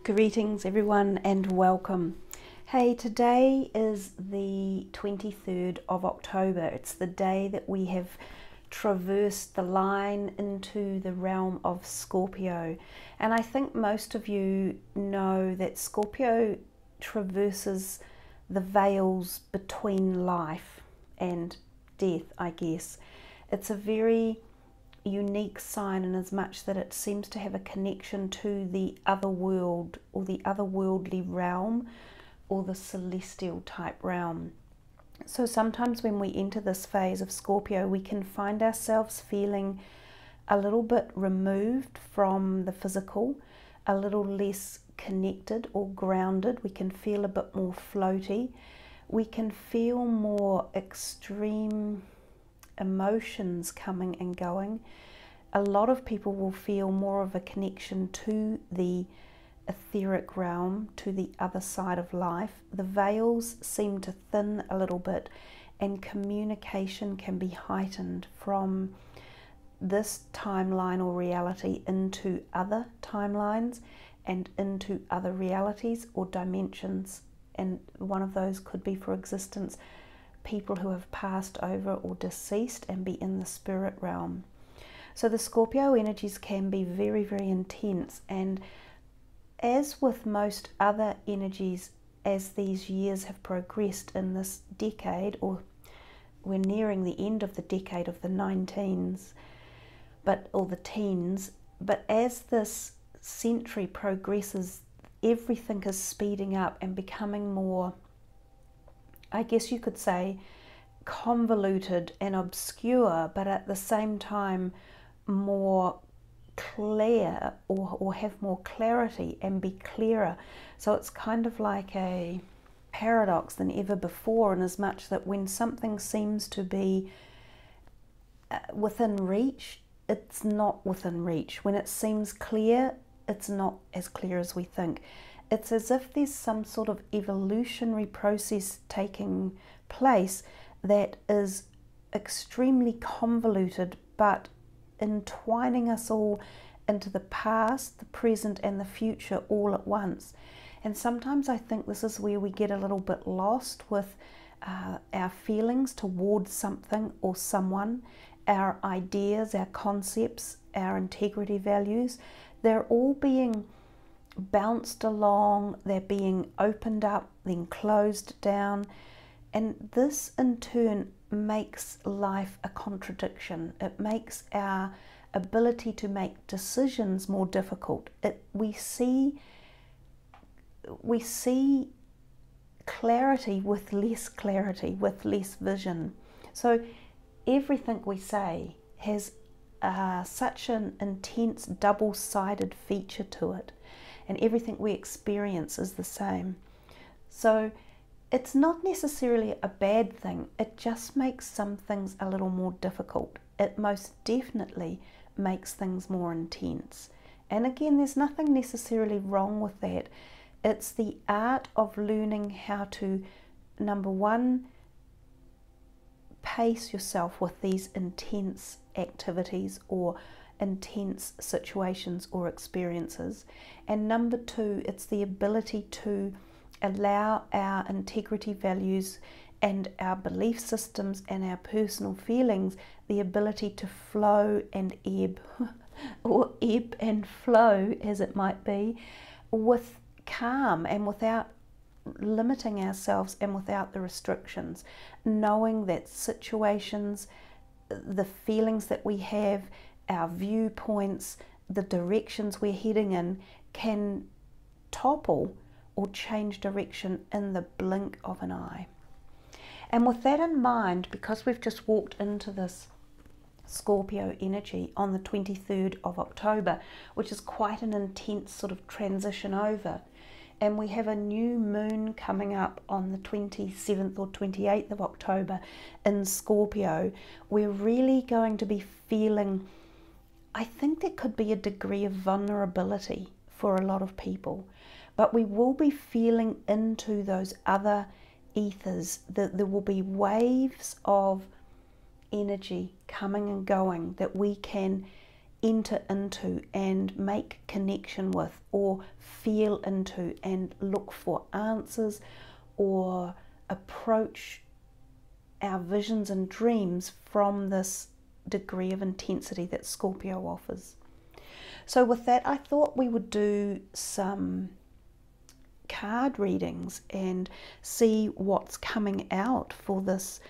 Greetings everyone and welcome. Hey, today is the 23rd of October. It's the day that we have traversed the line into the realm of Scorpio. And I think most of you know that Scorpio traverses the veils between life and death, I guess. It's a very unique sign in as much that it seems to have a connection to the other world or the otherworldly realm or the celestial type realm. So sometimes when we enter this phase of Scorpio, we can find ourselves feeling a little bit removed from the physical, a little less connected or grounded. We can feel a bit more floaty. We can feel more extreme emotions coming and going. A lot of people will feel more of a connection to the etheric realm, to the other side of life. The veils seem to thin a little bit and communication can be heightened from this timeline or reality into other timelines and into other realities or dimensions. And one of those could be, for existence, people who have passed over or deceased and be in the spirit realm. So the Scorpio energies can be very, very intense, and as with most other energies, as these years have progressed in this decade, or we're nearing the end of the decade of the 19s, or the teens, but as this century progresses, everything is speeding up and becoming more, I guess you could say, convoluted and obscure, but at the same time more clear or have more clarity and be clearer. So it's kind of like a paradox than ever before, in as much that when something seems to be within reach, it's not within reach. When it seems clear, it's not as clear as we think. It's as if there's some sort of evolutionary process taking place that is extremely convoluted, but entwining us all into the past, the present and the future all at once. And sometimes I think this is where we get a little bit lost with our feelings towards something or someone, our ideas, our concepts, our integrity values. They're all being bounced along, they're being opened up, then closed down, and this in turn makes life a contradiction. It makes our ability to make decisions more difficult. We see clarity with less vision. So everything we say has such an intense double-sided feature to it, and everything we experience is the same. So it's not necessarily a bad thing, it just makes some things a little more difficult. It most definitely makes things more intense. And again, there's nothing necessarily wrong with that. It's the art of learning how to, number one, pace yourself with these intense activities or intense situations or experiences. And number two, it's the ability to allow our integrity values and our belief systems and our personal feelings the ability to flow and ebb, or ebb and flow as it might be, with calm and without limiting ourselves and without the restrictions, knowing that situations, the feelings that we have, our viewpoints, the directions we're heading in can topple or change direction in the blink of an eye. And with that in mind, because we've just walked into this Scorpio energy on the 23rd of October, which is quite an intense sort of transition over, and we have a new moon coming up on the 27th or 28th of October in Scorpio, we're really going to be feeling, I think there could be a degree of vulnerability for a lot of people, but we will be feeling into those other ethers. There will be waves of energy coming and going that we can enter into and make connection with, or feel into and look for answers, or approach our visions and dreams from this degree of intensity that Scorpio offers. So with that, I thought we would do some card readings and see what's coming out for this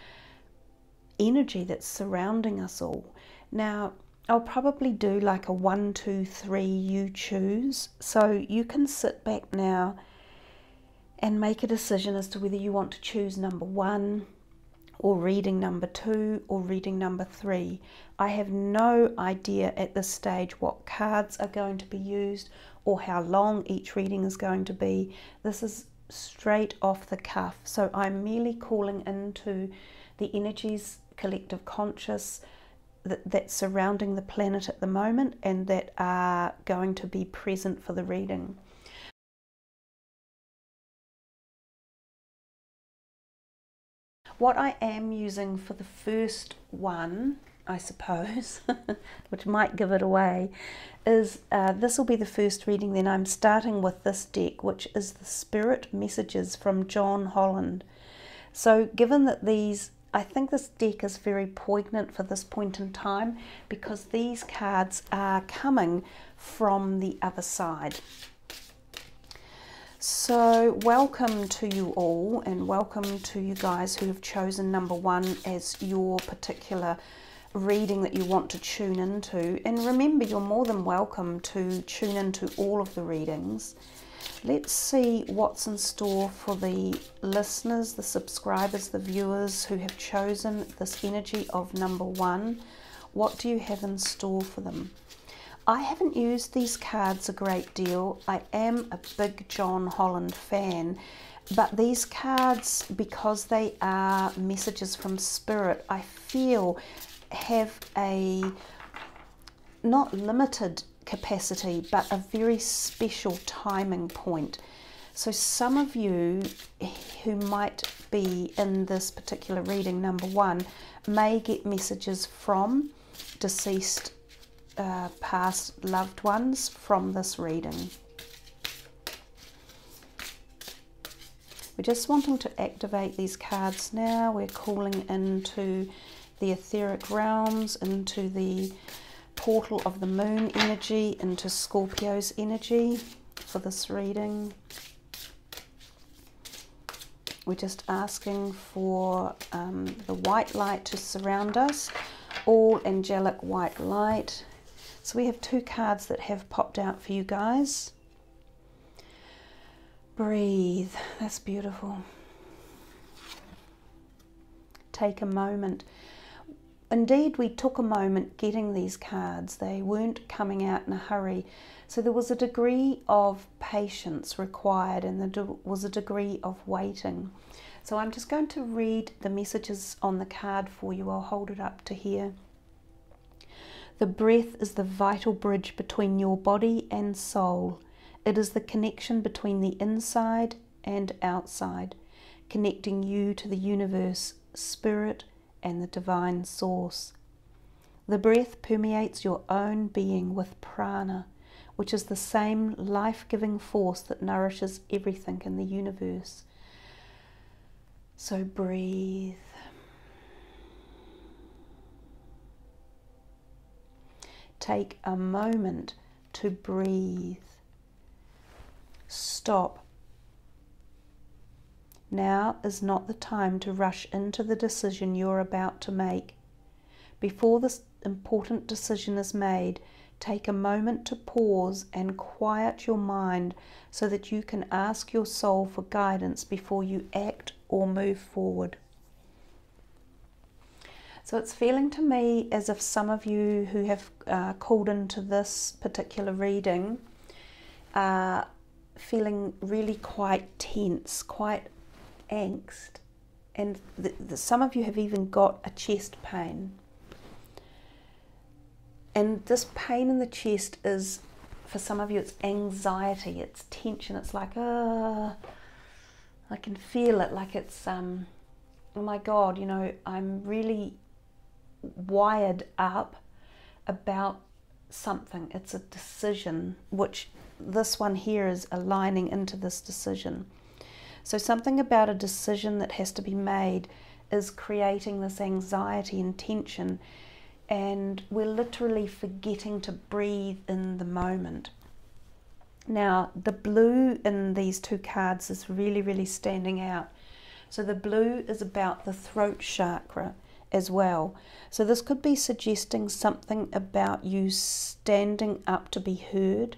energy that's surrounding us all. Now, I'll probably do like a 1, 2, 3, you choose. So you can sit back now and make a decision as to whether you want to choose number 1, or reading number 2, or reading number 3. I have no idea at this stage what cards are going to be used or how long each reading is going to be. This is straight off the cuff. So I'm merely calling into the energies, collective conscious, that's surrounding the planet at the moment and that are going to be present for the reading. What I am using for the first one, I suppose, which might give it away, is this will be the first reading. Then I'm starting with this deck, which is the Spirit Messages from John Holland. So given that these, I think this deck is very poignant for this point in time, because these cards are coming from the other side. So welcome to you all, and welcome to you guys who have chosen number 1 as your particular reading that you want to tune into. And remember, you're more than welcome to tune into all of the readings. Let's see what's in store for the listeners, the subscribers, the viewers who have chosen this energy of number 1. What do you have in store for them? I haven't used these cards a great deal. I am a big John Holland fan, but these cards, because they are messages from Spirit, I feel have a not limited capacity, but a very special timing point. So some of you who might be in this particular reading, number 1, may get messages from deceased past loved ones from this reading. We're just wanting to activate these cards now. We're calling into the etheric realms, into the portal of the moon energy, into Scorpio's energy for this reading. We're just asking for the white light to surround us, all angelic white light. So we have 2 cards that have popped out for you guys. Breathe. That's beautiful. Take a moment. Indeed, we took a moment getting these cards. They weren't coming out in a hurry. So there was a degree of patience required, and there was a degree of waiting. So I'm just going to read the messages on the card for you. I'll hold it up to here. The breath is the vital bridge between your body and soul. It is the connection between the inside and outside, connecting you to the universe, spirit, and the divine source. The breath permeates your own being with prana, which is the same life-giving force that nourishes everything in the universe. So breathe. Take a moment to breathe. Stop. Now is not the time to rush into the decision you're about to make. Before this important decision is made, take a moment to pause and quiet your mind so that you can ask your soul for guidance before you act or move forward. So it's feeling to me as if some of you who have called into this particular reading are feeling really quite tense, quite angst, and some of you have even got a chest pain. And this pain in the chest is, for some of you, it's anxiety, it's tension. It's like, I can feel it, like it's, oh my God, you know, I'm really wired up about something. It's a decision, which this one here is aligning into this decision. So something about a decision that has to be made is creating this anxiety and tension, and we're literally forgetting to breathe in the moment. Now, the blue in these two cards is really, really standing out. So the blue is about the throat chakra as well. So this could be suggesting something about you standing up to be heard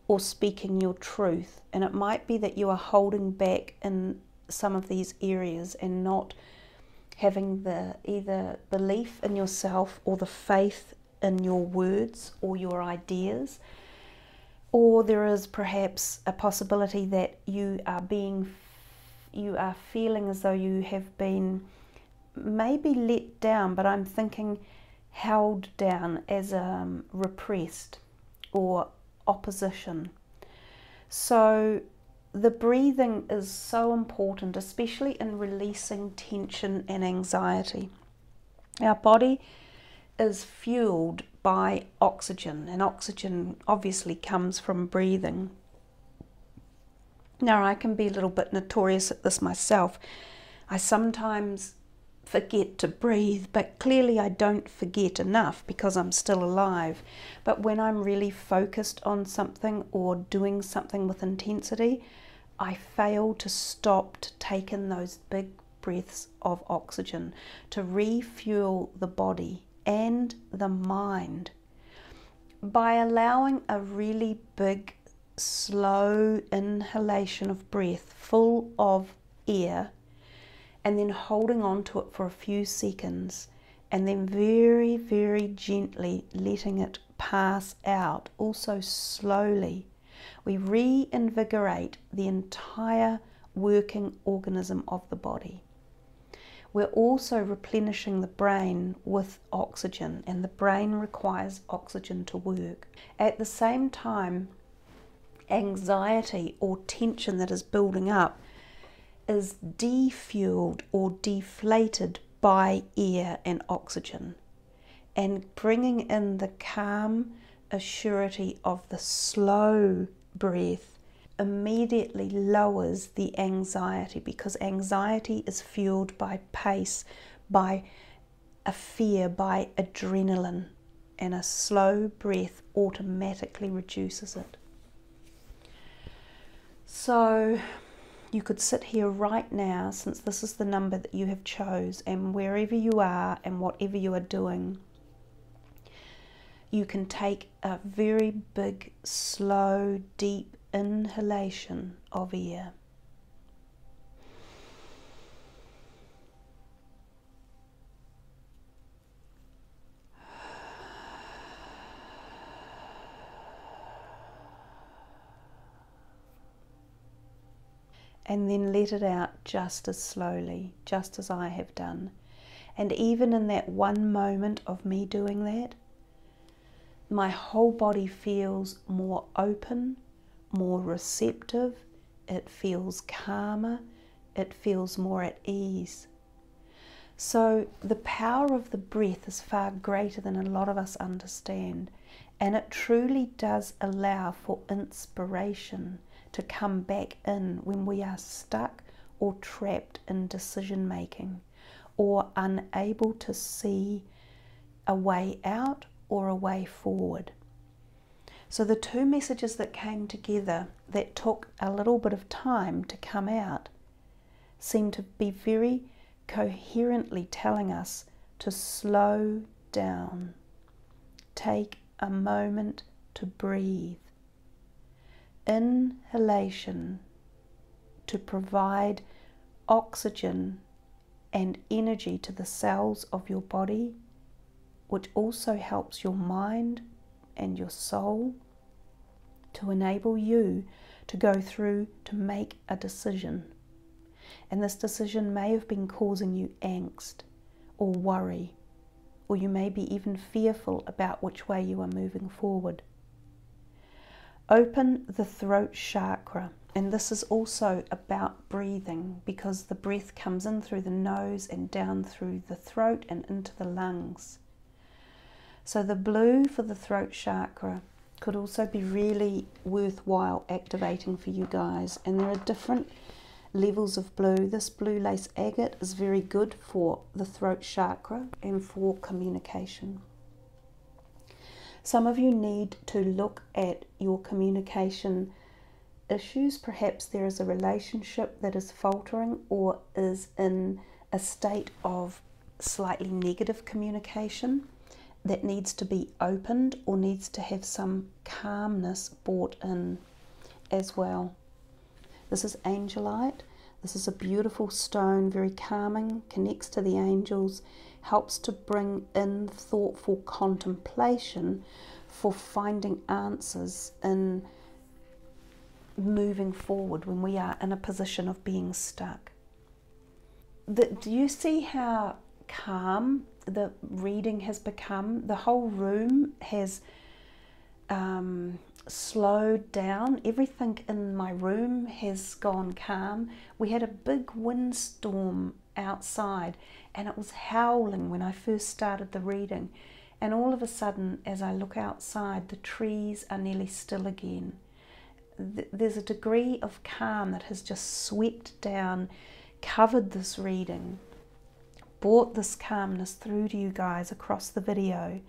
or speaking your truth. And it might be that you are holding back in some of these areas and not having the either belief in yourself or the faith in your words or your ideas. Or there is perhaps a possibility that you are feeling as though you have been maybe let down, but I'm thinking held down as repressed or opposition. So the breathing is so important, especially in releasing tension and anxiety. Our body is fueled by oxygen, and oxygen obviously comes from breathing. Now, I can be a little bit notorious at this myself. I sometimes forget to breathe, but clearly I don't forget enough because I'm still alive. But when I'm really focused on something or doing something with intensity, I fail to stop to take in those big breaths of oxygen to refuel the body and the mind. By allowing a really big, slow inhalation of breath full of air, and then holding on to it for a few seconds, and then very, very gently letting it pass out, also slowly, we reinvigorate the entire working organism of the body. We're also replenishing the brain with oxygen, and the brain requires oxygen to work. At the same time, anxiety or tension that is building up is defueled or deflated by air and oxygen, and bringing in the calm assurity of the slow breath immediately lowers the anxiety, because anxiety is fueled by pace, by a fear, by adrenaline, and a slow breath automatically reduces it. So you could sit here right now, since this is the number that you have chose, and wherever you are and whatever you are doing, you can take a very big, slow, deep inhalation of air. And then let it out just as slowly, just as I have done. And even in that one moment of me doing that, my whole body feels more open, more receptive, it feels calmer, it feels more at ease. So the power of the breath is far greater than a lot of us understand, and it truly does allow for inspiration to come back in when we are stuck or trapped in decision making, or unable to see a way out or a way forward. So the two messages that came together that took a little bit of time to come out seem to be very coherently telling us to slow down, take a moment to breathe. Inhalation to provide oxygen and energy to the cells of your body, which also helps your mind and your soul to enable you to go through to make a decision. And this decision may have been causing you angst or worry, or you may be even fearful about which way you are moving forward. Open the throat chakra, and this is also about breathing, because the breath comes in through the nose and down through the throat and into the lungs. So the blue for the throat chakra could also be really worthwhile activating for you guys. And there are different levels of blue. This blue lace agate is very good for the throat chakra and for communication. Some of you need to look at your communication issues. Perhaps there is a relationship that is faltering or is in a state of slightly negative communication that needs to be opened or needs to have some calmness brought in as well. This is angelite. This is a beautiful stone, very calming, connects to the angels, helps to bring in thoughtful contemplation for finding answers in moving forward when we are in a position of being stuck. Do you see how calm the reading has become? The whole room has slowed down. Everything in my room has gone calm. We had a big windstorm outside and it was howling when I first started the reading, and all of a sudden as I look outside the trees are nearly still again. There's a degree of calm that has just swept down, covered this reading, brought this calmness through to you guys across the video,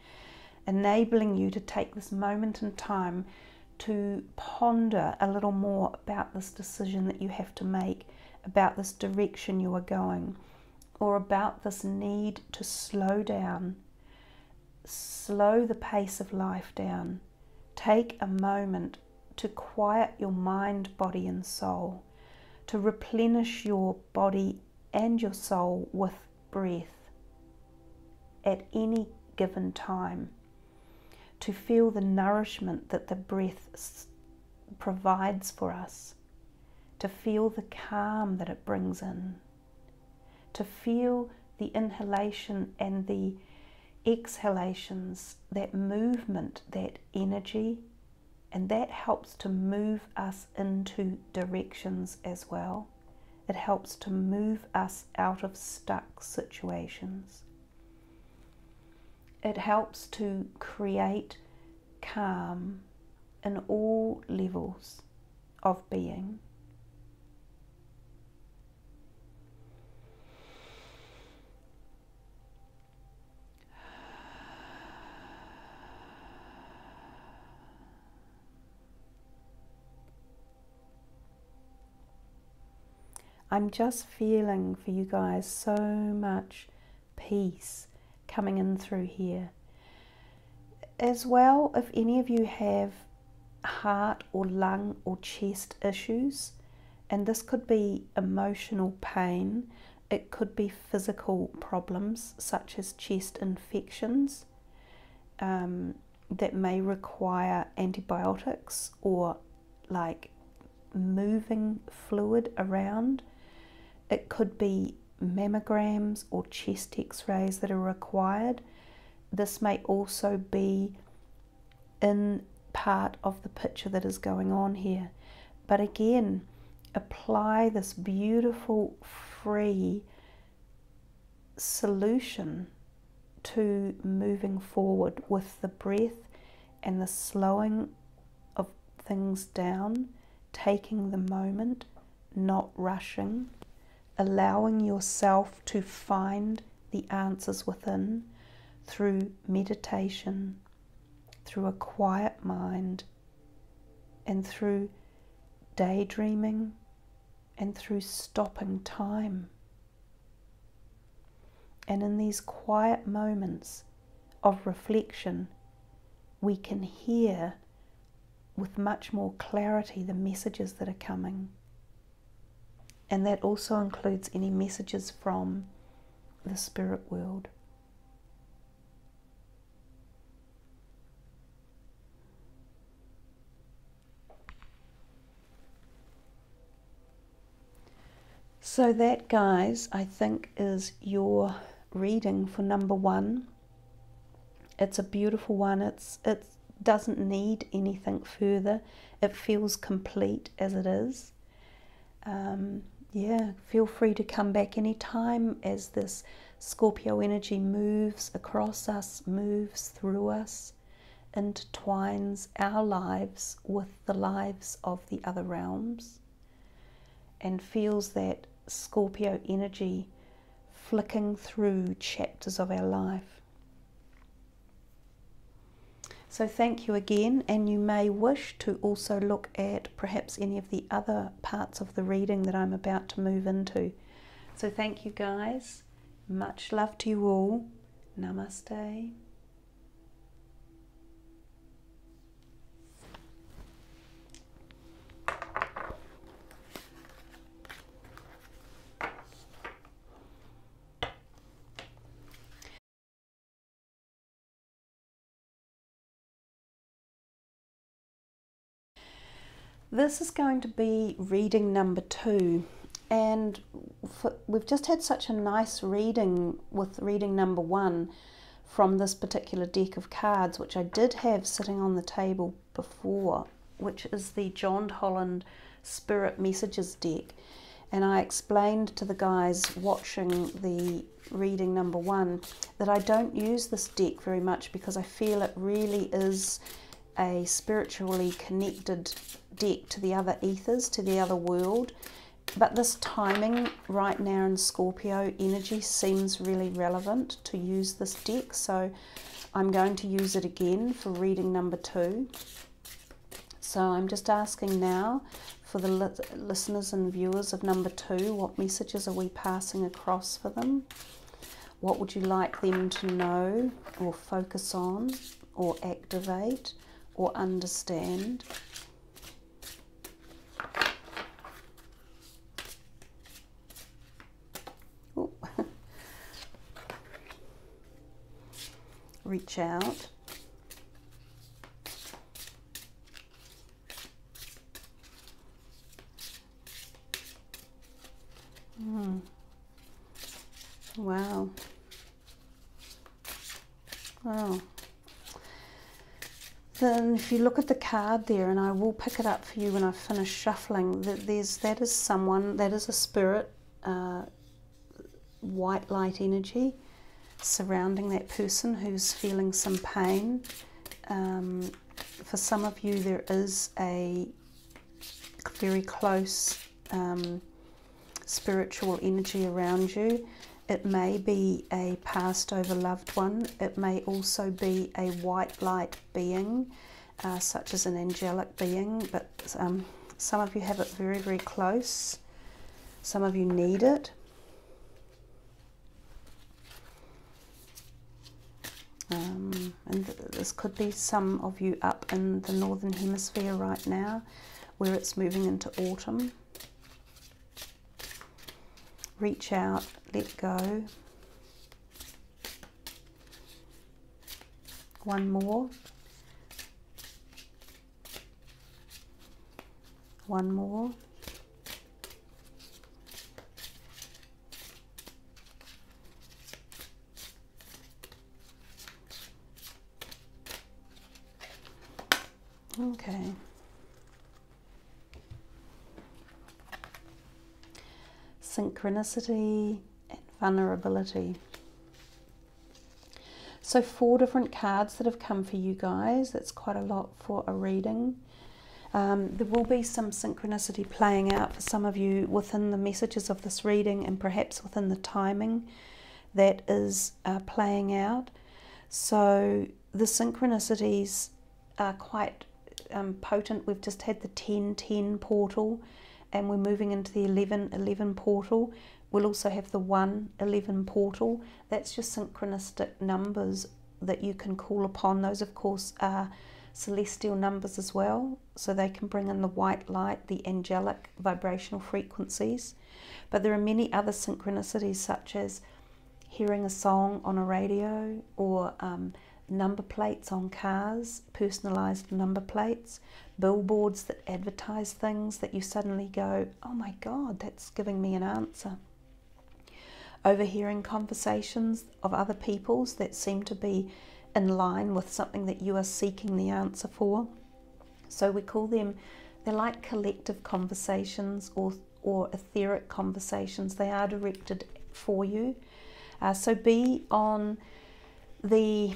enabling you to take this moment in time to ponder a little more about this decision that you have to make, about this direction you are going, or about this need to slow down, slow the pace of life down. Take a moment to quiet your mind, body and soul, to replenish your body and your soul with breath at any given time, to feel the nourishment that the breath provides for us, to feel the calm that it brings in, to feel the inhalation and the exhalations, that movement, that energy, and that helps to move us into directions as well. It helps to move us out of stuck situations. It helps to create calm in all levels of being. I'm just feeling for you guys so much peace coming in through here. As well, if any of you have heart or lung or chest issues, and this could be emotional pain, it could be physical problems such as chest infections that may require antibiotics or like moving fluid around. It could be mammograms or chest x-rays that are required. This may also be in part of the picture that is going on here. But again, apply this beautiful, free solution to moving forward with the breath and the slowing of things down, taking the moment, not rushing, allowing yourself to find the answers within through meditation, through a quiet mind, and through daydreaming, and through stopping time. And in these quiet moments of reflection, we can hear with much more clarity the messages that are coming. And that also includes any messages from the spirit world. So that, guys, I think is your reading for number 1. It's a beautiful one. It doesn't need anything further. It feels complete as it is. Yeah, feel free to come back anytime as this Scorpio energy moves across us, moves through us, intertwines our lives with the lives of the other realms, and feels that Scorpio energy flicking through chapters of our life. So thank you again, and you may wish to also look at perhaps any of the other parts of the reading that I'm about to move into. So thank you guys. Much love to you all. Namaste. This is going to be reading number 2, and we've just had such a nice reading with reading number 1 from this particular deck of cards, which I did have sitting on the table before, which is the John Holland Spirit Messages deck. And I explained to the guys watching the reading number 1 that I don't use this deck very much because I feel it really is a spiritually connected deck to the other ethers, to the other world. But this timing right now in Scorpio energy seems really relevant to use this deck, so I'm going to use it again for reading number 2. So I'm just asking now for the listeners and viewers of number 2, what messages are we passing across for them? What would you like them to know or focus on or activate or understand? Ooh. Reach out. Wow. Wow. Then if you look at the card there, and I will pick it up for you when I finish shuffling, that is someone, that is a spirit, white light energy surrounding that person who's feeling some pain. For some of you there is a very close spiritual energy around you. It may be a passed over loved one. It may also be a white light being, such as an angelic being, but some of you have it very, very close. Some of you need it. And this could be some of you up in the northern hemisphere right now, where it's moving into autumn. Reach out, let go. One more. One more. Okay. Synchronicity and vulnerability. So 4 different cards that have come for you guys. That's quite a lot for a reading. There will be some synchronicity playing out for some of you within the messages of this reading, and perhaps within the timing that is playing out. So the synchronicities are quite potent. We've just had the 10-10 portal, and we're moving into the 11-11 portal. We'll also have the 1-11 portal. That's just synchronistic numbers that you can call upon. Those, of course, are celestial numbers as well, so they can bring in the white light, the angelic vibrational frequencies. But there are many other synchronicities, such as hearing a song on a radio, or number plates on cars, personalized number plates, billboards that advertise things that you suddenly go, oh my God, that's giving me an answer. Overhearing conversations of other people's that seem to be in line with something that you are seeking the answer for. So we call them, they're like collective conversations or etheric conversations. They are directed for you. So be on the,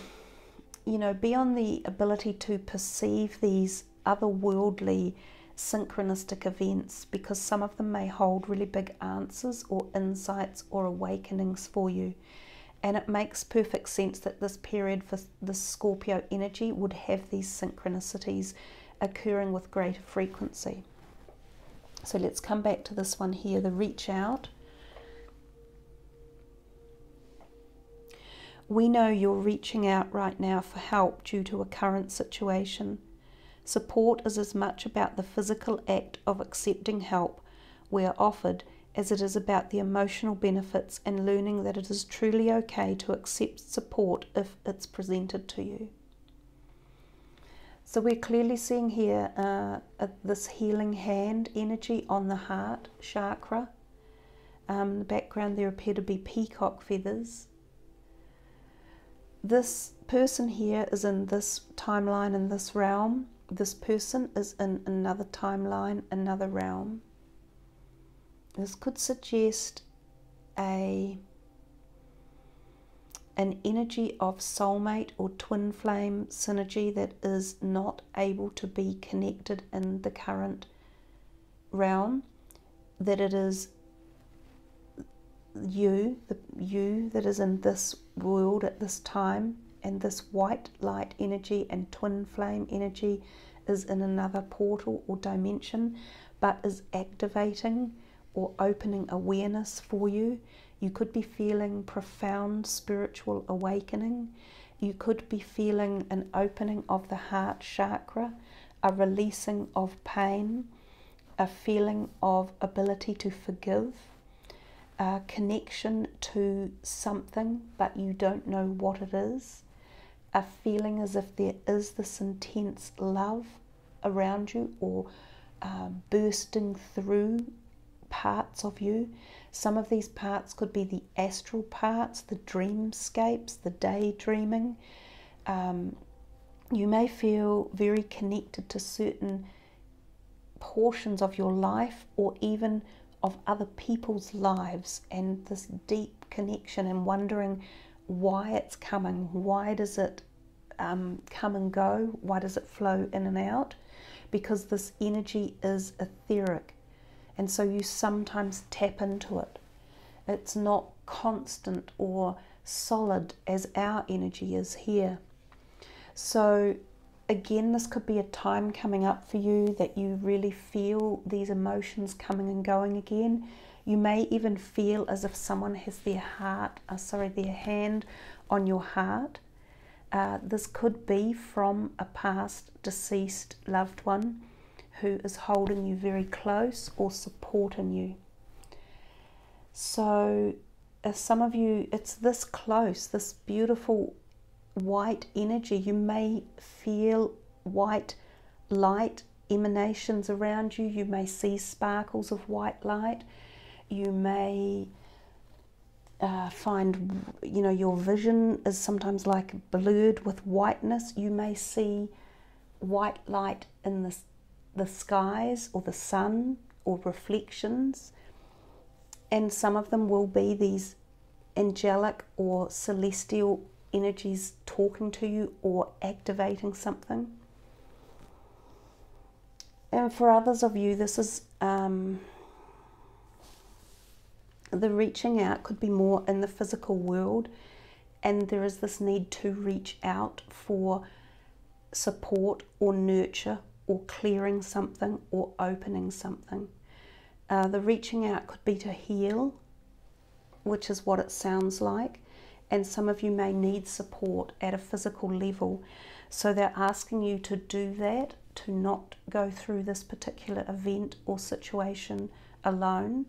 be on the ability to perceive these otherworldly synchronistic events, because some of them may hold really big answers or insights or awakenings for you. And it makes perfect sense that this period for the Scorpio energy would have these synchronicities occurring with greater frequency. So let's come back to this one here, the reach out. We know you're reaching out right now for help due to a current situation. Support is as much about the physical act of accepting help where offered as it is about the emotional benefits and learning that it is truly okay to accept support if it's presented to you. So we're clearly seeing here this healing hand energy on the heart chakra. In the background there appear to be peacock feathers. This person here is in this timeline, in this realm. This person is in another timeline, another realm. This could suggest an energy of soulmate or twin flame synergy that is not able to be connected in the current realm, that it is you that is in this world at this time, and this white light energy and twin flame energy is in another portal or dimension, but is activating or opening awareness for you. You could be feeling profound spiritual awakening. You could be feeling an opening of the heart chakra, a releasing of pain, a feeling of ability to forgive, a connection to something but you don't know what it is, a feeling as if there is this intense love around you, or bursting through parts of you. Some of these parts could be the astral parts, the dreamscapes, the daydreaming. You may feel very connected to certain portions of your life, or even of other people's lives, and this deep connection, and wondering why it's coming. Why does it come and go? Why does it flow in and out? Because this energy is etheric, and so you sometimes tap into it. It's not constant or solid as our energy is here. So again, this could be a time coming up for you that you really feel these emotions coming and going again. You may even feel as if someone has their hand on your heart. This could be from a past deceased loved one who is holding you very close or supporting you. So some of you, it's this close, this beautiful white energy. You may feel white light emanations around you. You may see sparkles of white light. You may find, your vision is sometimes like blurred with whiteness. You may see white light in the skies or the sun or reflections, and some of them will be these angelic or celestial energies talking to you or activating something. And for others of you, this is the reaching out could be more in the physical world, and there is this need to reach out for support or nurture or clearing something or opening something. The reaching out could be to heal, which is what it sounds like, and some of you may need support at a physical level. So they're asking you to do that, to not go through this particular event or situation alone,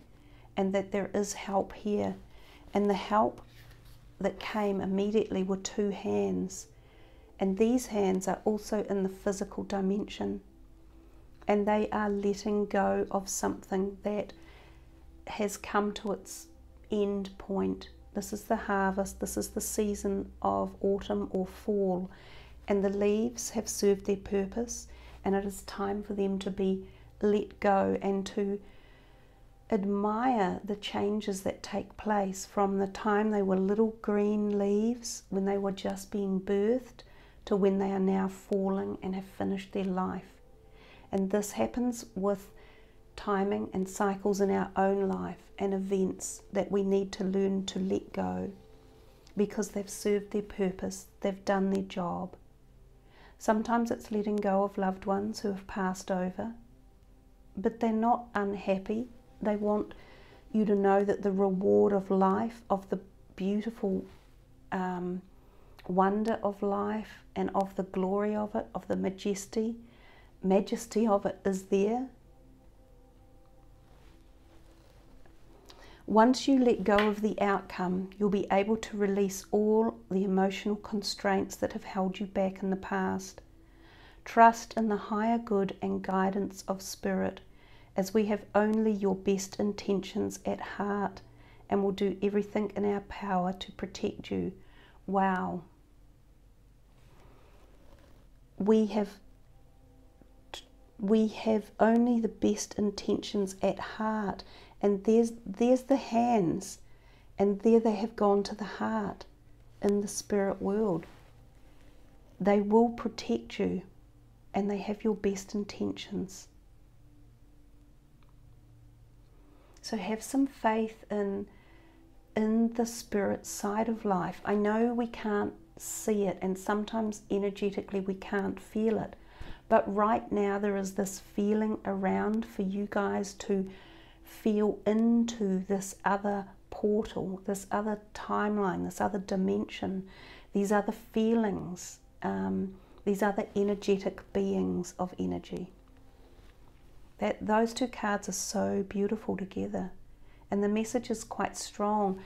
and that there is help here. And the help that came immediately were two hands, and these hands are also in the physical dimension, and they are letting go of something that has come to its end point. This is the harvest, this is the season of autumn or fall, and the leaves have served their purpose, and it is time for them to be let go and to admire the changes that take place from the time they were little green leaves, when they were just being birthed, to when they are now falling and have finished their life. And this happens with timing and cycles in our own life and events that we need to learn to let go, because they've served their purpose, they've done their job. Sometimes it's letting go of loved ones who have passed over, but they're not unhappy. They want you to know that the reward of life, of the beautiful wonder of life and of the glory of it, of the majesty of it, is there. Once you let go of the outcome, you'll be able to release all the emotional constraints that have held you back in the past. Trust in the higher good and guidance of spirit, as we have only your best intentions at heart and will do everything in our power to protect you. Wow. We have only the best intentions at heart, and there's the hands, and there they have gone to the heart in the spirit world. They will protect you, and they have your best intentions. So have some faith in the spirit side of life. I know we can't see it, and sometimes energetically we can't feel it, but right now there is this feeling around for you guys to feel into this other portal, this other timeline, this other dimension, these other feelings, these other energetic beings of energy. Those two cards are so beautiful together, and the message is quite strong,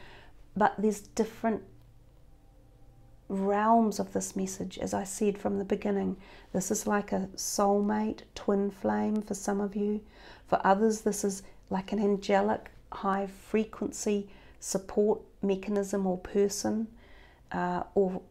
but there's different realms of this message. As I said from the beginning, this is like a soulmate, twin flame for some of you. For others, this is like an angelic, high frequency support mechanism or person, or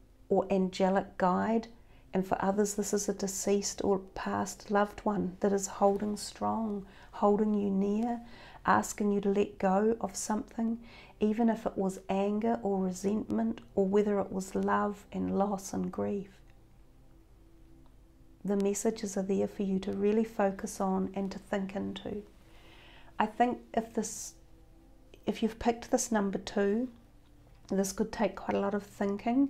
angelic guide. And for others, this is a deceased or past loved one that is holding strong, holding you near, asking you to let go of something, even if it was anger or resentment, or whether it was love and loss and grief. The messages are there for you to really focus on and to think into. I think if you've picked this number 2, this could take quite a lot of thinking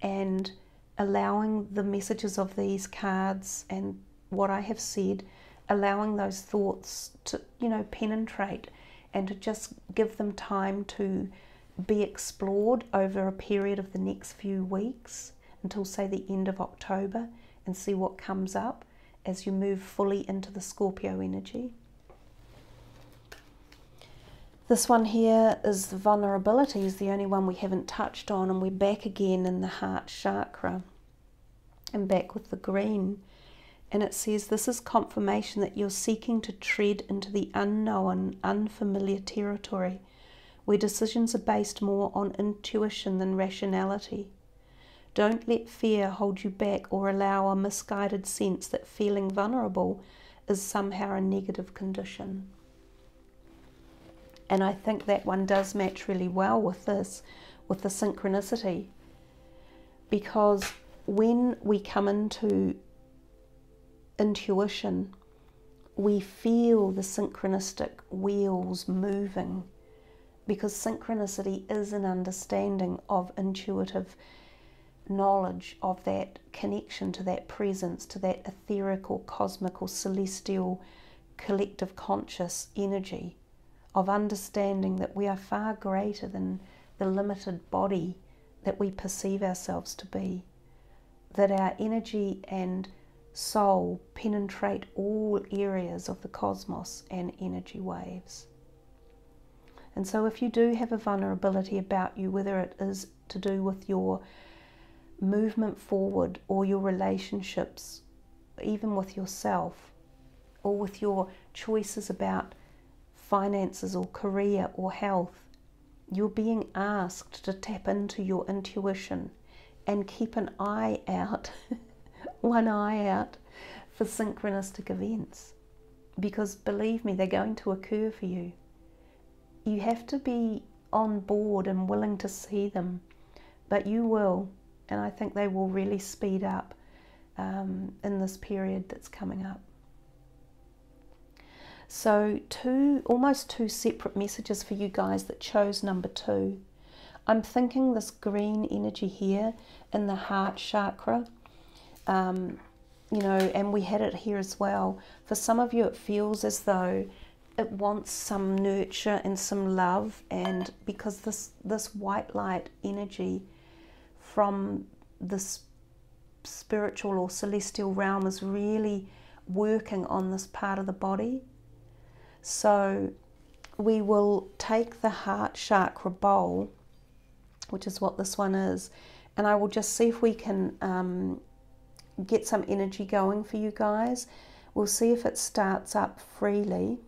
and allowing the messages of these cards and what I have said, allowing those thoughts to, penetrate and to just give them time to be explored over a period of the next few weeks until, say, the end of October, and see what comes up as you move fully into the Scorpio energy. This one here is the vulnerability, is the only one we haven't touched on, and we're back again in the heart chakra and back with the green. And it says this is confirmation that you're seeking to tread into the unknown, unfamiliar territory where decisions are based more on intuition than rationality. Don't let fear hold you back or allow a misguided sense that feeling vulnerable is somehow a negative condition. And I think that one does match really well with this, with the synchronicity. Because when we come into intuition, we feel the synchronistic wheels moving, because synchronicity is an understanding of intuitive knowledge, of that connection to that presence, to that etheric or cosmic or celestial collective conscious energy, of understanding that we are far greater than the limited body that we perceive ourselves to be, that our energy and soul penetrate all areas of the cosmos and energy waves. And so if you do have a vulnerability about you, whether it is to do with your movement forward or your relationships, even with yourself, or with your choices about finances or career or health, you're being asked to tap into your intuition and keep an eye out, one eye out, for synchronistic events. Because believe me, they're going to occur for you. you have to be on board and willing to see them, but you will, and I think they will really speed up in this period that's coming up. So almost two separate messages for you guys that chose number 2. I'm thinking this green energy here in the heart chakra, you know, and we had it here as well. For some of you, it feels as though it wants some nurture and some love, and because this white light energy from this spiritual or celestial realm is really working on this part of the body. So we will take the heart chakra bowl, which is what this one is, and I will just see if we can get some energy going for you guys. We'll see if it starts up freely.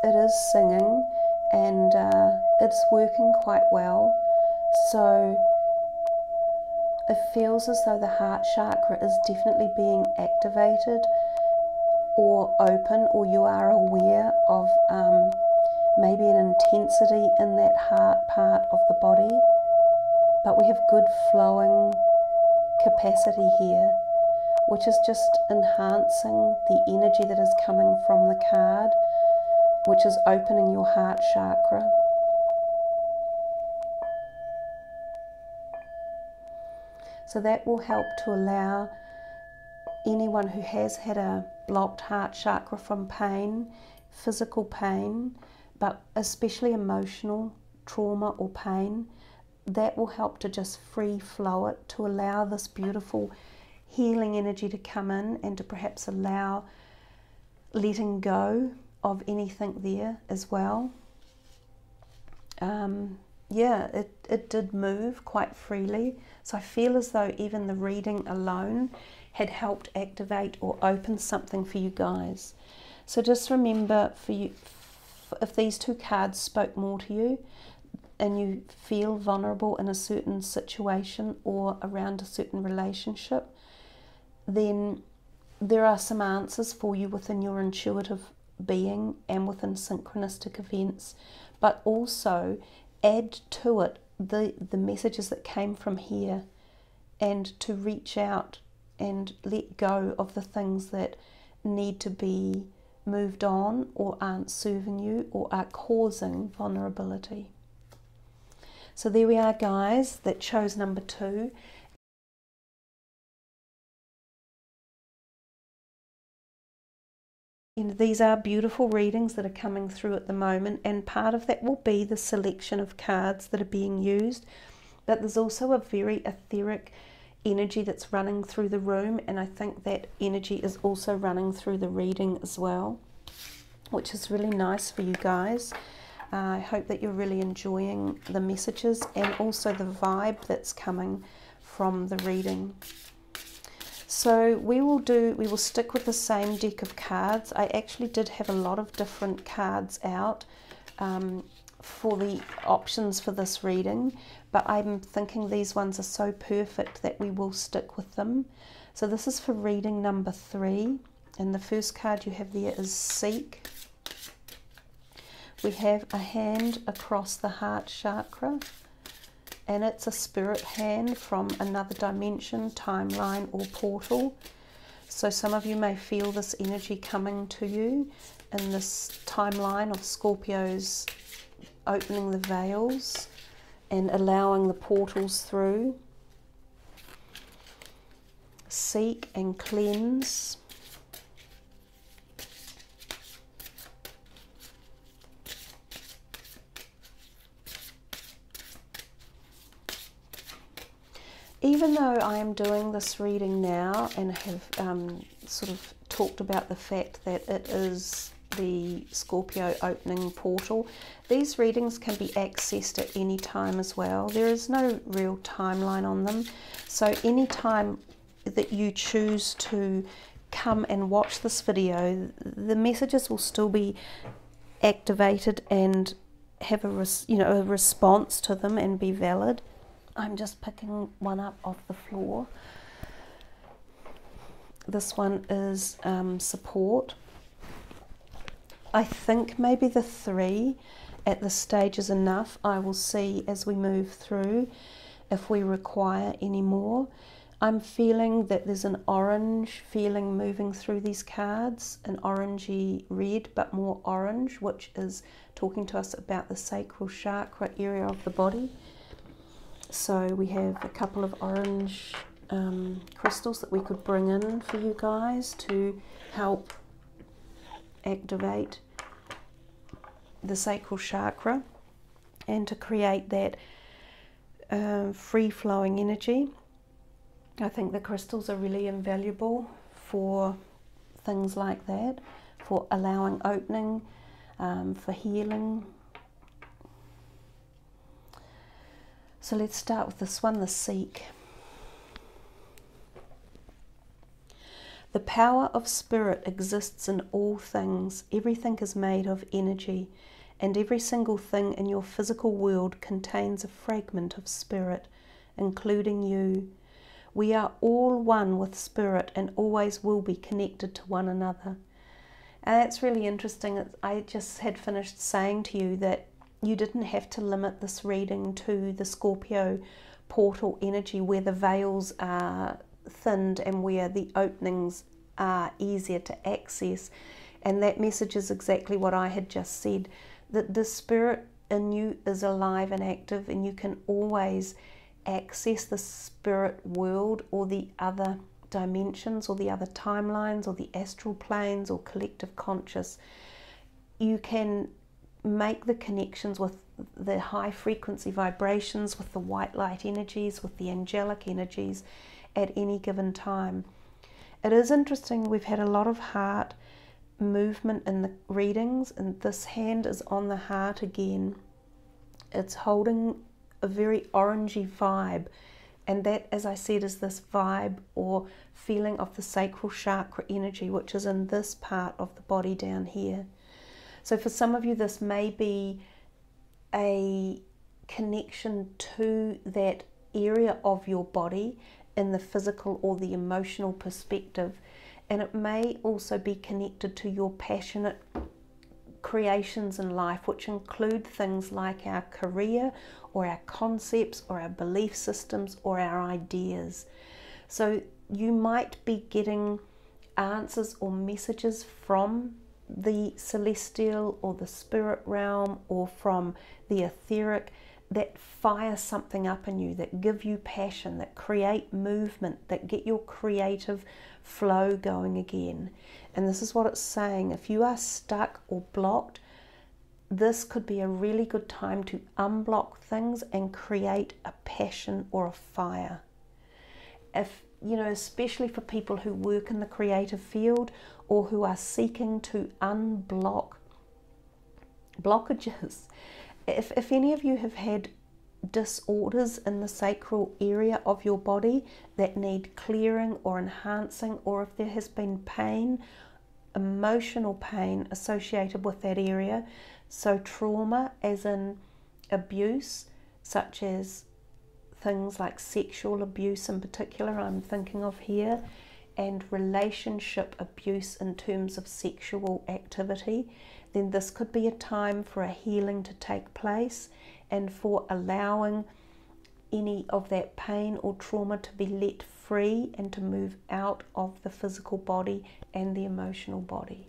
It is singing, and it's working quite well. So it feels as though the heart chakra is definitely being activated or open, or you are aware of maybe an intensity in that heart part of the body. But we have good flowing capacity here, which is just enhancing the energy that is coming from the card, which is opening your heart chakra. So that will help to allow anyone who has had a blocked heart chakra from pain, physical pain, but especially emotional trauma or pain, that will help to just free flow it, to allow this beautiful healing energy to come in, and to perhaps allow letting go of anything there as well. Yeah, it did move quite freely. So I feel as though even the reading alone had helped activate or open something for you guys. So just remember, for you, if these two cards spoke more to you and you feel vulnerable in a certain situation or around a certain relationship, then there are some answers for you within your intuitive being and within synchronistic events, but also add to it the messages that came from here, and to reach out and let go of the things that need to be moved on or aren't serving you or are causing vulnerability. So there we are, guys, that chose number 2. These are beautiful readings that are coming through at the moment, and part of that will be the selection of cards that are being used, but there's also a very etheric energy that's running through the room, and I think that energy is also running through the reading as well, which is really nice for you guys. I hope that you're really enjoying the messages and also the vibe that's coming from the reading. So we will stick with the same deck of cards. I actually did have a lot of different cards out for the options for this reading, but I'm thinking these ones are so perfect that we will stick with them. So this is for reading number 3, and the first card you have there is Seek. We have a hand across the heart chakra, and it's a spirit hand from another dimension, timeline, or portal. So some of you may feel this energy coming to you in this timeline of Scorpios opening the veils and allowing the portals through. Seek and cleanse. Even though I am doing this reading now and have sort of talked about the fact that it is the Scorpio opening portal, these readings can be accessed at any time as well. There is no real timeline on them. So any time that you choose to come and watch this video, the messages will still be activated and have a response to them and be valid. I'm just picking one up off the floor. This one is support. I think maybe the 3 at this stage is enough. I will see as we move through if we require any more. I'm feeling that there's an orange feeling moving through these cards, an orangey red, but more orange, which is talking to us about the sacral chakra area of the body. So we have a couple of orange crystals that we could bring in for you guys to help activate the sacral chakra and to create that free-flowing energy. I think the crystals are really invaluable for things like that, for allowing opening, for healing. So let's start with this one, the Seek. The power of spirit exists in all things. Everything is made of energy, and every single thing in your physical world contains a fragment of spirit, including you. We are all one with spirit and always will be connected to one another. And that's really interesting. I just had finished saying to you that you didn't have to limit this reading to the Scorpio portal energy where the veils are thinned and where the openings are easier to access. And that message is exactly what I had just said, that the spirit in you is alive and active, and you can always access the spirit world or the other dimensions or the other timelines or the astral planes or collective conscious. You can make the connections with the high frequency vibrations, with the white light energies, with the angelic energies at any given time. It is interesting, we've had a lot of heart movement in the readings, and this hand is on the heart again. It's holding a very orangey vibe, and that, as I said, is this vibe or feeling of the sacral chakra energy, which is in this part of the body down here. So for some of you, this may be a connection to that area of your body in the physical or the emotional perspective, and it may also be connected to your passionate creations in life, which include things like our career or our concepts or our belief systems or our ideas. So you might be getting answers or messages from the celestial or the spirit realm or from the etheric that fire something up in you, that give you passion, that create movement, that get your creative flow going again. And this is what it's saying. If you are stuck or blocked, this could be a really good time to unblock things and create a passion or a fire. If, you know, especially for people who work in the creative field or who are seeking to unblock blockages. If any of you have had disorders in the sacral area of your body that need clearing or enhancing, or if there has been pain, emotional pain associated with that area, so trauma as in abuse, such as things like sexual abuse in particular I'm thinking of here, and relationship abuse in terms of sexual activity, then this could be a time for a healing to take place and for allowing any of that pain or trauma to be let free and to move out of the physical body and the emotional body.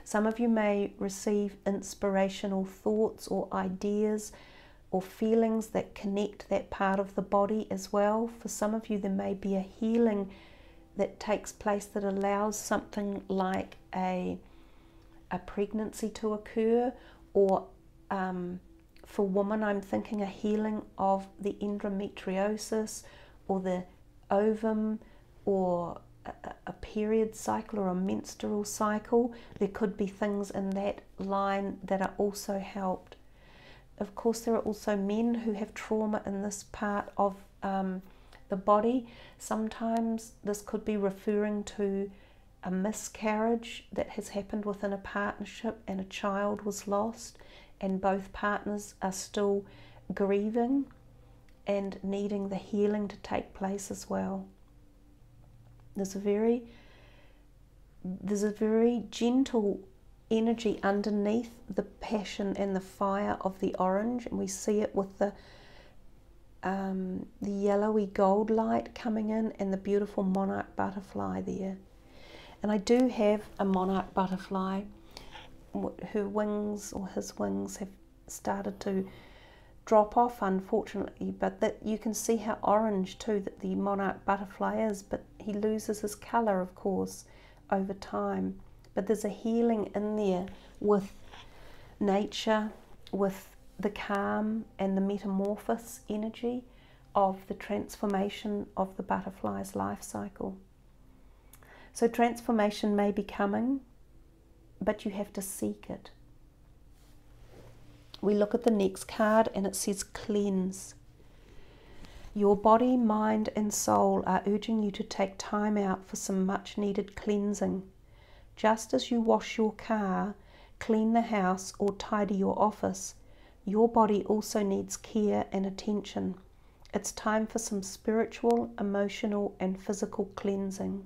Some of you may receive inspirational thoughts or ideas or feelings that connect that part of the body as well. For some of you, there may be a healing that takes place that allows something like a pregnancy to occur, or for women, I'm thinking a healing of the endometriosis or the ovum, or a period cycle or a menstrual cycle. There could be things in that line that are also helped. Of course, there are also men who have trauma in this part of the body. Sometimes this could be referring to a miscarriage that has happened within a partnership and a child was lost, and both partners are still grieving and needing the healing to take place as well. There's a very gentle energy underneath the passion and the fire of the orange, and we see it with the yellowy gold light coming in and the beautiful monarch butterfly there. And I do have a monarch butterfly. Her wings, or his wings, have started to drop off, unfortunately, but that you can see how orange too that the monarch butterfly is, but he loses his colour, of course, over time. But there's a healing in there with nature, with the calm and the metamorphosis energy of the transformation of the butterfly's life cycle. So transformation may be coming, but you have to seek it. We look at the next card and it says cleanse. Your body, mind and soul are urging you to take time out for some much needed cleansing. Just as you wash your car, clean the house or tidy your office, your body also needs care and attention. It's time for some spiritual, emotional and physical cleansing.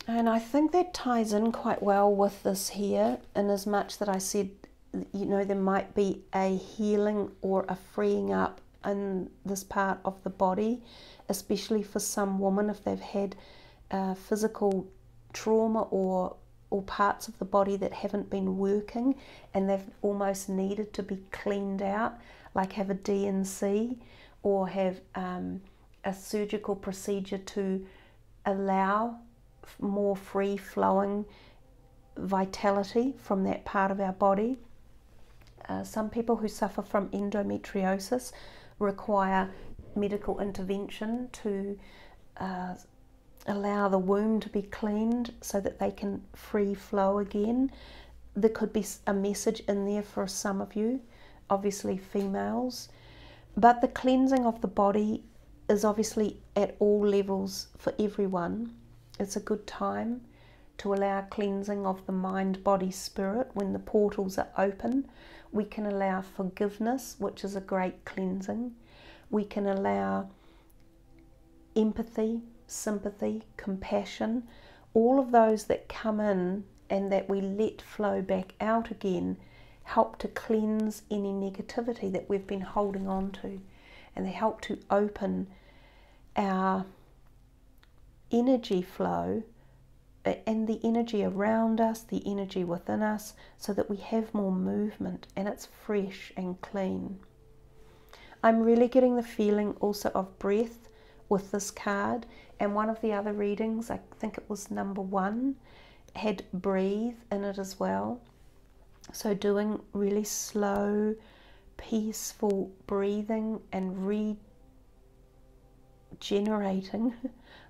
And I think that ties in quite well with this here, in as much that I said, you know, there might be a healing or a freeing up in this part of the body, especially for some women if they've had physical trauma or parts of the body that haven't been working and they've almost needed to be cleaned out, like have a D&C or have a surgical procedure to allow more free-flowing vitality from that part of our body. Some people who suffer from endometriosis require medical intervention to allow the womb to be cleaned so that they can free flow again. There could be a message in there for some of you, obviously females, but the cleansing of the body is obviously at all levels for everyone. It's a good time to allow cleansing of the mind, body, spirit. When the portals are open, we can allow forgiveness, which is a great cleansing. We can allow empathy, sympathy, compassion, all of those that come in and that we let flow back out again, help to cleanse any negativity that we've been holding on to, and they help to open our energy flow and the energy around us, the energy within us, so that we have more movement and it's fresh and clean. I'm really getting the feeling also of breath with this card, and one of the other readings, I think it was number 1, had breathe in it as well. So doing really slow, peaceful breathing and regenerating,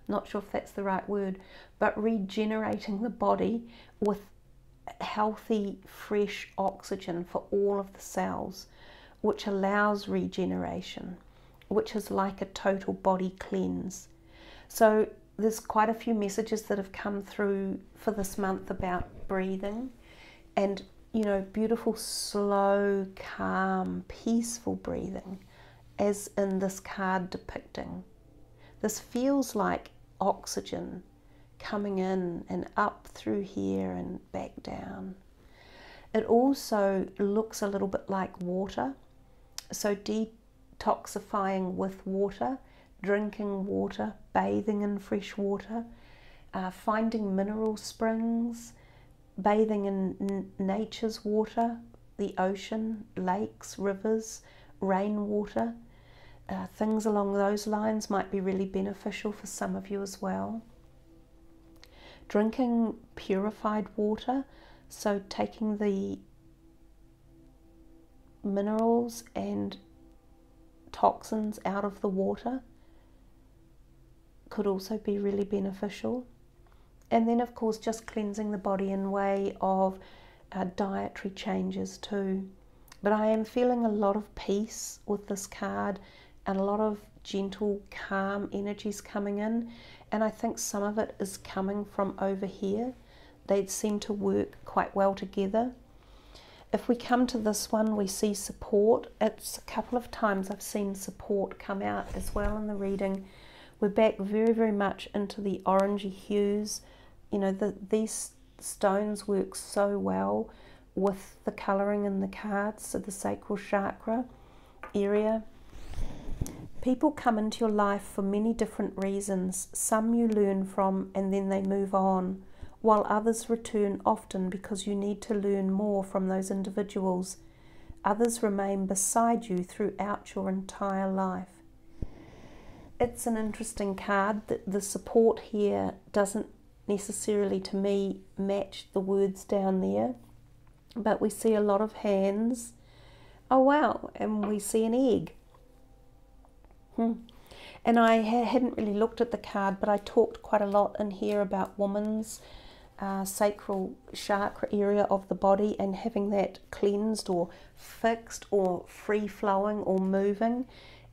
not sure if that's the right word, but regenerating the body with healthy, fresh oxygen for all of the cells, which allows regeneration, which is like a total body cleanse. So there's quite a few messages that have come through for this month about breathing and, you know, beautiful, slow, calm, peaceful breathing, as in this card depicting. This feels like oxygen coming in and up through here and back down. It also looks a little bit like water, so detoxifying with water, drinking water, bathing in fresh water, finding mineral springs, bathing in nature's water, the ocean, lakes, rivers, rainwater. Things along those lines might be really beneficial for some of you as well. Drinking purified water, so taking the minerals and toxins out of the water could also be really beneficial. And then of course just cleansing the body in way of dietary changes too. But I am feeling a lot of peace with this card and a lot of gentle, calm energies coming in, and I think some of it is coming from over here. They seem to work quite well together. If we come to this one, we see support. It's a couple of times I've seen support come out as well in the reading. We're back very, very much into the orangey hues. You know, these stones work so well with the colouring in the cards, so the sacral chakra area. People come into your life for many different reasons. Some you learn from and then they move on, while others return often because you need to learn more from those individuals. Others remain beside you throughout your entire life. It's an interesting card. The support here doesn't necessarily, to me, match the words down there, but we see a lot of hands. Oh wow, and we see an egg. And I hadn't really looked at the card, but I talked quite a lot in here about woman's sacral chakra area of the body and having that cleansed or fixed or free-flowing or moving,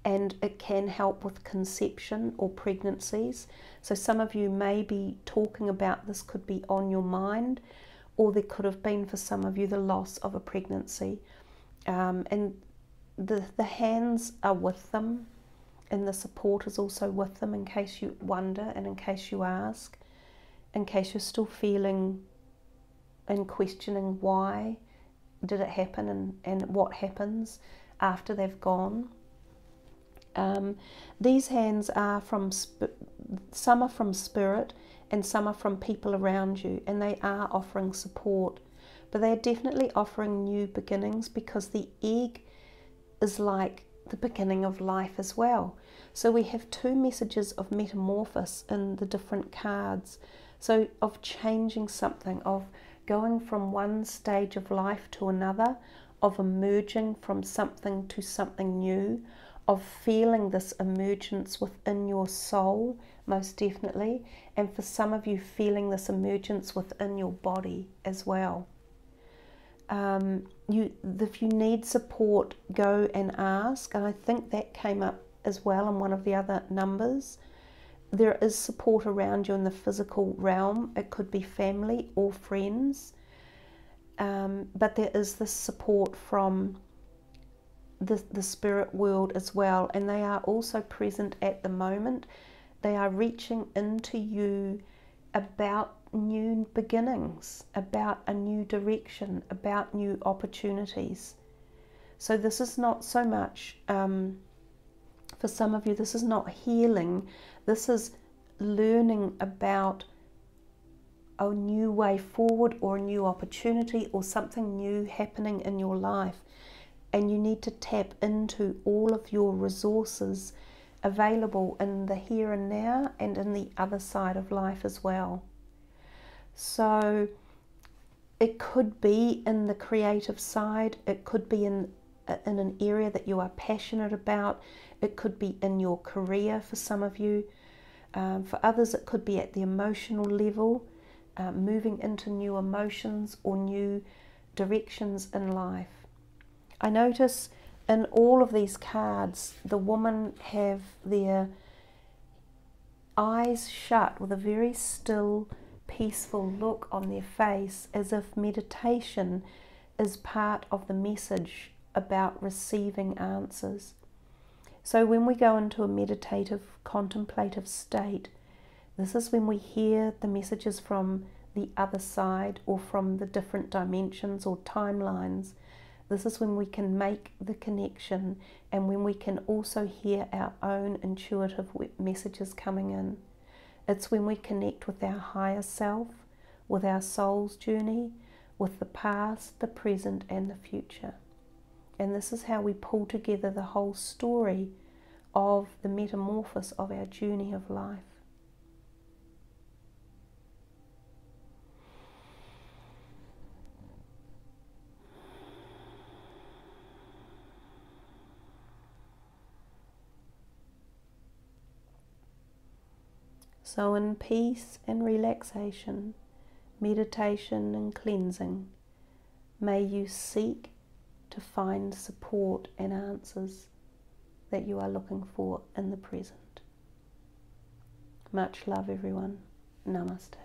and it can help with conception or pregnancies. So some of you may be talking about this, could be on your mind, or there could have been for some of you the loss of a pregnancy. And the hands are with them, and the support is also with them, in case you wonder and in case you ask, in case you're still feeling and questioning why did it happen and what happens after they've gone. These hands are from, some are from spirit and some are from people around you, and they are offering support, but they are definitely offering new beginnings, because the egg is like the beginning of life as well. So we have two messages of metamorphosis in the different cards. So of changing something, of going from one stage of life to another, of emerging from something to something new, of feeling this emergence within your soul, most definitely, and for some of you feeling this emergence within your body as well. If you need support, go and ask, and I think that came up as well in one of the other numbers. There is support around you in the physical realm. It could be family or friends, but there is this support from the spirit world as well, and they are also present at the moment. They are reaching into you about new beginnings, about a new direction, about new opportunities. So this is not so much, for some of you, this is not healing. This is learning about a new way forward, or a new opportunity, or something new happening in your life. And you need to tap into all of your resources available in the here and now and in the other side of life as well. So it could be in the creative side, it could be in an area that you are passionate about, it could be in your career for some of you. For others it could be at the emotional level, moving into new emotions or new directions in life. I notice in all of these cards, the women have their eyes shut with a very still, peaceful look on their face, as if meditation is part of the message about receiving answers. So when we go into a meditative, contemplative state, this is when we hear the messages from the other side, or from the different dimensions or timelines. This is when we can make the connection, and when we can also hear our own intuitive messages coming in. It's when we connect with our higher self, with our soul's journey, with the past, the present and the future. And this is how we pull together the whole story of the metamorphosis of our journey of life. So in peace and relaxation, meditation and cleansing, may you seek to find support and answers that you are looking for in the present. Much love, everyone. Namaste.